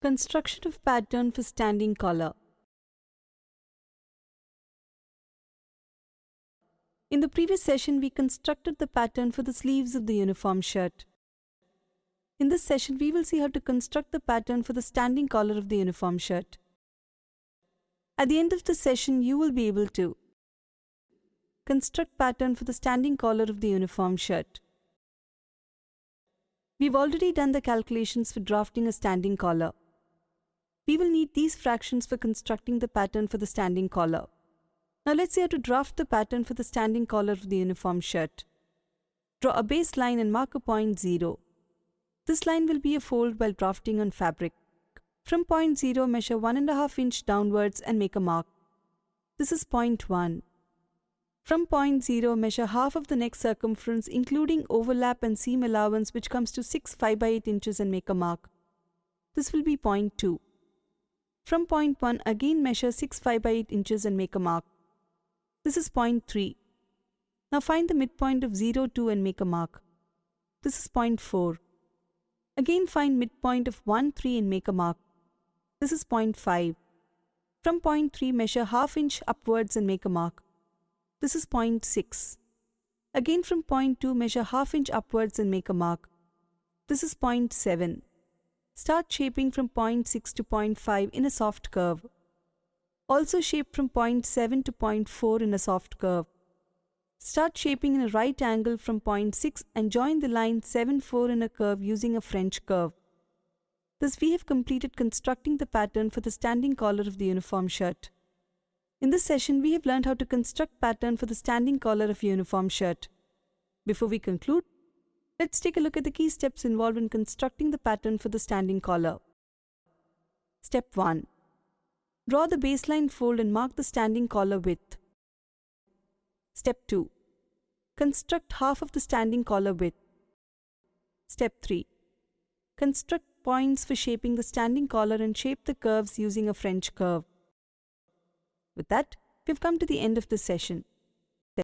Construction of pattern for standing collar. In the previous session, we constructed the pattern for the sleeves of the uniform shirt. In this session, we will see how to construct the pattern for the standing collar of the uniform shirt. At the end of the session, you will be able to construct pattern for the standing collar of the uniform shirt. We've already done the calculations for drafting a standing collar. We will need these fractions for constructing the pattern for the standing collar. Now let's see how to draft the pattern for the standing collar of the uniform shirt. Draw a baseline and mark a point 0. This line will be a fold while drafting on fabric. From point 0, measure 1.5 inch downwards and make a mark. This is point 1. From point 0, measure half of the neck circumference including overlap and seam allowance, which comes to 6 5/8 inches, and make a mark. This will be point 2. From point 1, again measure 6 5/8 inches and make a mark. This is point 3. Now find the midpoint of 0, 2 and make a mark. This is point 4. Again find midpoint of 1, 3 and make a mark. This is point 5. From point 3, measure ½ inch upwards and make a mark. This is point 6. Again from point 2, measure ½ inch upwards and make a mark. This is point 7. Start shaping from point 6 to point 5 in a soft curve. Also shape from point 7 to point 4 in a soft curve. Start shaping in a right angle from point 6 and join the line 7, 4 in a curve using a French curve. Thus we have completed constructing the pattern for the standing collar of the uniform shirt. In this session, we have learned how to construct pattern for the standing collar of a uniform shirt. Before we conclude, let's take a look at the key steps involved in constructing the pattern for the standing collar. Step 1. Draw the baseline fold and mark the standing collar width. Step 2. Construct half of the standing collar width. Step 3. Construct points for shaping the standing collar and shape the curves using a French curve. With that, we've come to the end of this session.